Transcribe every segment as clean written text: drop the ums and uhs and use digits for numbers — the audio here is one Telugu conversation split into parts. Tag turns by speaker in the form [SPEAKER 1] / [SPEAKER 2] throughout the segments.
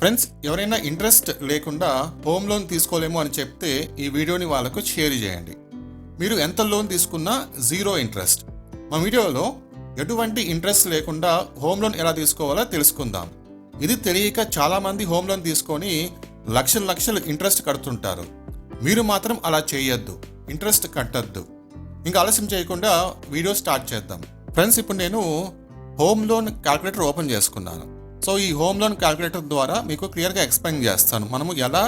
[SPEAKER 1] ఫ్రెండ్స్, ఎవరైనా ఇంట్రెస్ట్ లేకుండా హోమ్ లోన్ తీసుకోలేము అని చెప్తే ఈ వీడియోని వాళ్ళకు షేర్ చేయండి. మీరు ఎంత లోన్ తీసుకున్నా జీరో ఇంట్రెస్ట్. మా వీడియోలో ఎటువంటి ఇంట్రెస్ట్ లేకుండా హోమ్ లోన్ ఎలా తీసుకోవాలో తెలుసుకుందాం. ఇది తెలియక చాలామంది హోమ్ లోన్ తీసుకొని లక్షలు ఇంట్రెస్ట్ కడుతుంటారు. మీరు మాత్రం అలా చేయొద్దు, ఇంట్రెస్ట్ కట్టద్దు. ఇంకా ఆలస్యం చేయకుండా వీడియో స్టార్ట్ చేద్దాం. ఫ్రెండ్స్, ఇప్పుడు నేను హోమ్ లోన్ క్యాల్కులేటర్ ఓపెన్ చేసుకున్నాను. సో ఈ హోమ్ లోన్ క్యాల్కులేటర్ ద్వారా మీకు క్లియర్గా ఎక్స్ప్లెయిన్ చేస్తాను మనము ఎలా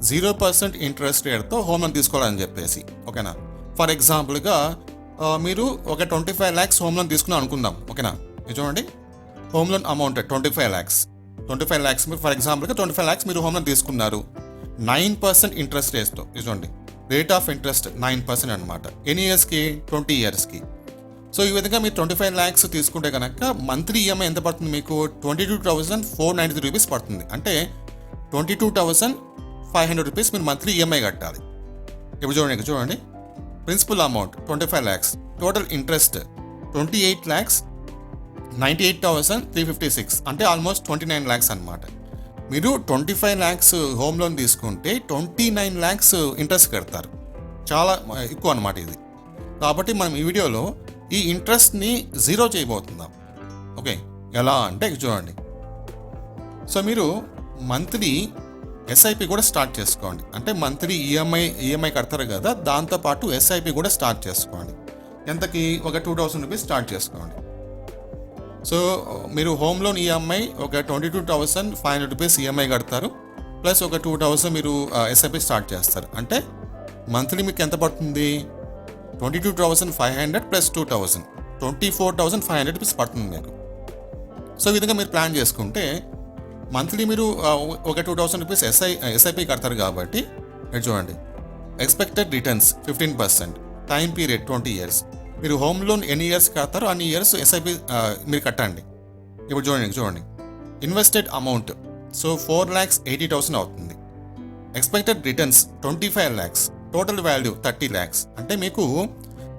[SPEAKER 1] 0% ఇంట్రెస్ట్ రేట్తో హోమ్ లోన్ తీసుకోవాలని చెప్పేసి. ఓకేనా? ఫర్ ఎగ్జాంపుల్గా మీరు ఒక 25 lakhs హోమ్ లోన్ తీసుకున్నాం అనుకుందాం. ఓకేనా? ఇది చూడండి, హోమ్ లోన్ అమౌంట్ 25 lakhs. మీరు ఫర్ ఎగ్జాంపుల్గా 25 lakhs మీరు హోమ్ లోన్ తీసుకున్నారు 9% ఇంట్రెస్ట్ రేట్తో. ఇది చూడండి, రేట్ ఆఫ్ ఇంట్రెస్ట్ 9% అనమాట. ఎన్ని ఇయర్స్కి? 20 yearsకి. సో ఈ విధంగా మీరు 25 lakhs తీసుకుంటే కనుక మంత్లీ ఈఎంఐ ఎంత పడుతుంది? మీకు 22,493 రూపీస్ పడుతుంది. అంటే 22,500 రూపీస్ మీరు మంత్లీ ఈఎంఐ కట్టాలి. ఇప్పుడు చూడండి, principal amount 25 lakhs, total interest 28,98,356, అంటే ఆల్మోస్ట్ 29 lakhs అనమాట. మీరు 25 lakhs హోమ్ లోన్ తీసుకుంటే 29 lakhs ఇంట్రెస్ట్ కడతారు. చాలా ఎక్కువ అనమాట ఇది. కాబట్టి మనం ఈ వీడియోలో ఈ ఇంట్రెస్ట్ని జీరో చేయబోతున్నాం. ఓకే, ఎలా అంటే చూడండి. సో మీరు మంత్లీ ఎస్ఐపి కూడా స్టార్ట్ చేసుకోండి. అంటే మంత్లీ ఈఎంఐ కడతారు కదా, దాంతోపాటు ఎస్ఐపి కూడా స్టార్ట్ చేసుకోండి. ఎంతకి? ఒక 2,000 రూపీస్ స్టార్ట్ చేసుకోండి. సో మీరు హోమ్ లోన్ ఈఎంఐ ఒక 22,500 రూపీస్ ఈఎంఐ కడతారు, ప్లస్ ఒక 2,000 మీరు ఎస్ఐపి స్టార్ట్ చేస్తారు. అంటే మంత్లీ మీకు ఎంత పడుతుంది? 22,500 ప్లస్ 2,000, 24,500 రూపీస్ పడుతుంది మీకు. సో ఈ విధంగా మీరు ప్లాన్ చేసుకుంటే మంత్లీ మీరు ఒక 2,000 రూపీస్ ఎస్ఐపి కడతారు కాబట్టి మీరు చూడండి, expected returns 15%, time period 20 years. మీరు హోమ్ లోన్ ఎన్ని ఇయర్స్ కడతారో అన్ని ఇయర్స్ ఎస్ఐపి మీరు కట్టండి. ఇప్పుడు చూడండి, ఇన్వెస్టెడ్ అమౌంట్ సో 4,80,000 అవుతుంది. Expected returns 25 lakhs, total value 30 lakhs. అంటే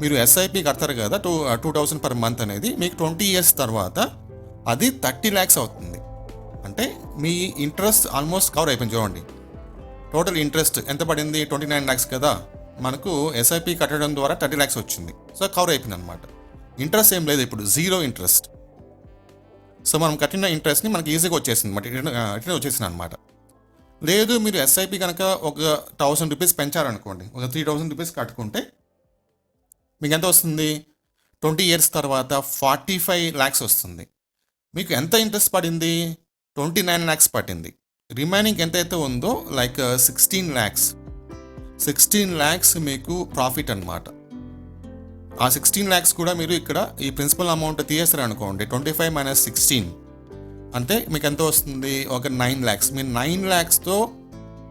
[SPEAKER 1] మీరు ఎస్ఐపి కడతారు కదా 2,000 per month అనేది, మీకు 20 years తర్వాత అది 30 lakhs అవుతుంది. అంటే మీ ఇంట్రెస్ట్ ఆల్మోస్ట్ కవర్ అయిపోయింది. చూడండి, టోటల్ ఇంట్రెస్ట్ ఎంత పడింది? 29 lakhs కదా, మనకు ఎస్ఐపి కట్టడం ద్వారా 30 lakhs వచ్చింది. సో కవర్ అయిపోయింది అనమాట. ఇంట్రెస్ట్ ఏం లేదు, ఇప్పుడు జీరో ఇంట్రెస్ట్. సో మనం కట్టిన ఇంట్రెస్ట్ని మనకి ఈజీగా వచ్చేసింది, రిటర్న్ వచ్చేసింది అనమాట. లేదు, మీరు ఎస్ఐపి కనుక ఒక 1,000 రూపీస్ పెంచారనుకోండి, ఒక 3,000 రూపీస్ కట్టుకుంటే మీకు ఎంత వస్తుంది? 20 years తర్వాత 45 lakhs వస్తుంది. మీకు ఎంత ఇంట్రెస్ట్ పడింది? 29 lakhs పడింది. రిమైనింగ్ ఎంతైతే ఉందో లైక్ 16 lakhs మీకు ప్రాఫిట్ అనమాట. ఆ 16 lakhs కూడా మీరు ఇక్కడ ఈ ప్రిన్సిపల్ అమౌంట్ తీసేస్తారు అనుకోండి, 25 - 16 అంటే మీకు ఎంత వస్తుంది? ఒక 9 lakhs. మీరు 9 lakhsతో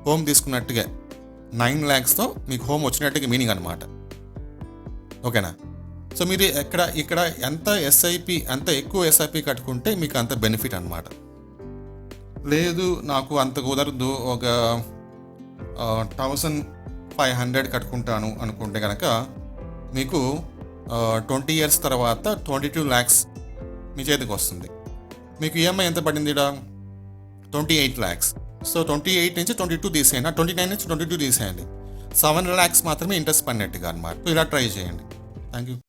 [SPEAKER 1] హోమ్ తీసుకున్నట్టుగా, 9 lakhsతో మీకు హోమ్ వచ్చినట్టుగా మీనింగ్ అనమాట. ఓకేనా? సో మీరు ఇక్కడ ఎంత ఎక్కువ ఎస్ఐపి కట్టుకుంటే మీకు అంత బెనిఫిట్ అనమాట. లేదు, నాకు అంత కుదరదు, ఒక 1,500 కట్టుకుంటాను అనుకుంటే కనుక మీకు 20 years తర్వాత 22 lakhs మీ చేతికి వస్తుంది. మీకు ఈఎంఐ ఎంత పడింది? 28 lakhs. సో 28 నుంచి 22 తీసేయండి, 29 నుంచి 22 తీసేయండి. 7 lakhs మాత్రమే ఇంట్రెస్ట్ పడినట్టుగా అనమాట. ఇలా ట్రై చేయండి. Thank you.